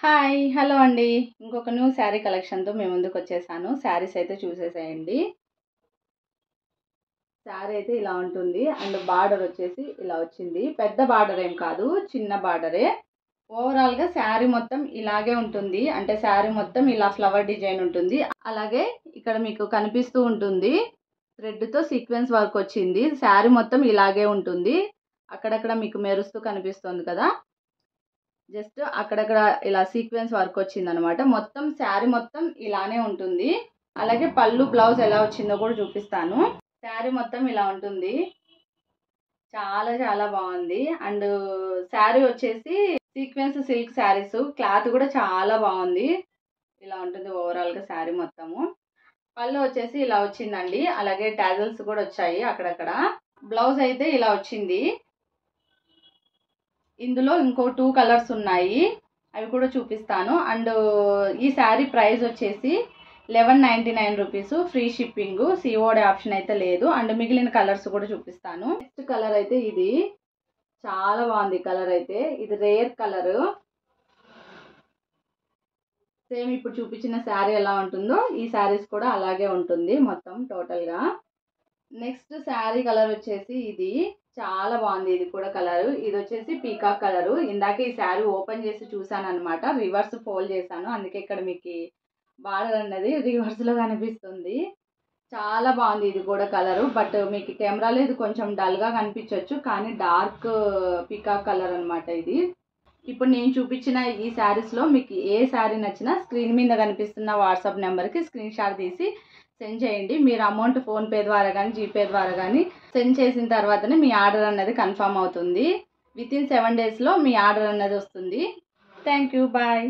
Hi hello అండి. ఇంకొక new sari కలెక్షన్తో మేము ముందుకు వచ్చేసాను. శారీస్ అయితే చూసేసేయండి. శారీ అయితే ఇలా ఉంటుంది అండ్ బార్డర్ వచ్చేసి ఇలా వచ్చింది. పెద్ద బార్డర్ ఏం కాదు, చిన్న బార్డరే. ఓవరాల్గా శారీ మొత్తం ఇలాగే ఉంటుంది. అంటే శారీ మొత్తం ఇలా ఫ్లవర్ డిజైన్ ఉంటుంది. అలాగే ఇక్కడ మీకు కనిపిస్తూ ఉంటుంది థ్రెడ్తో సీక్వెన్స్ వర్క్ వచ్చింది. శారీ మొత్తం ఇలాగే ఉంటుంది. అక్కడక్కడ మీకు మెరుస్తూ కనిపిస్తుంది కదా, జస్ట్ అక్కడక్కడ ఇలా సీక్వెన్స్ వర్క్ వచ్చిందనమాట. మొత్తం శారీ మొత్తం ఇలానే ఉంటుంది. అలాగే పళ్ళు బ్లౌజ్ ఎలా వచ్చిందో కూడా చూపిస్తాను. శారీ మొత్తం ఇలా ఉంటుంది. చాలా చాలా బాగుంది. అండ్ శారీ వచ్చేసి సీక్వెన్స్ సిల్క్ శారీస్, క్లాత్ కూడా చాలా బాగుంది. ఇలా ఉంటుంది ఓవరాల్గా శారీ మొత్తము. పళ్ళు వచ్చేసి ఇలా వచ్చిందండి. అలాగే టాజల్స్ కూడా వచ్చాయి అక్కడక్కడ. బ్లౌజ్ అయితే ఇలా వచ్చింది. ఇందులో ఇంకో 2 కలర్స్ ఉన్నాయి, అవి కూడా చూపిస్తాను. అండ్ ఈ శారీ ప్రైస్ వచ్చేసి 1199 rupees, free shipping, COD option అయితే లేదు. అండ్ మిగిలిన కలర్స్ కూడా చూపిస్తాను. నెక్స్ట్ కలర్ అయితే ఇది చాలా బాగుంది. కలర్ అయితే ఇది రేర్ కలర్. సేమ్ ఇప్పుడు చూపించిన శారీ ఎలా ఉంటుందో ఈ శారీస్ కూడా అలాగే ఉంటుంది మొత్తం టోటల్గా. నెక్స్ట్ శారీ కలర్ వచ్చేసి ఇది చాలా బాగుంది. ఇది కూడా కలర్, ఇది వచ్చేసి పీకాక్ కలరు. ఇందాక ఈ శారీ ఓపెన్ చేసి చూసాను అనమాట, రివర్స్ ఫోల్డ్ చేశాను, అందుకే ఇక్కడ మీకు బార్డర్ అన్నది రివర్స్లో కనిపిస్తుంది. చాలా బాగుంది ఇది కూడా కలరు. బట్ మీకు కెమెరాలో ఇది కొంచెం డల్గా కనిపించవచ్చు, కానీ డార్క్ పీకాక్ కలర్ అనమాట ఇది. ఇప్పుడు నేను చూపించిన ఈ శారీస్లో మీకు ఏ శారీ నచ్చినా స్క్రీన్ మీద కనిపిస్తున్న వాట్సాప్ నెంబర్కి స్క్రీన్ షాట్ తీసి సెండ్ చేయండి. మీరు అమౌంట్ ఫోన్పే ద్వారా కానీ జీపే ద్వారా కానీ సెండ్ చేసిన తర్వాతనే మీ ఆర్డర్ అన్నది కన్ఫర్మ్ అవుతుంది. వితిన్ 7 డేస్లో మీ ఆర్డర్ అన్నది వస్తుంది. Thank you, bye.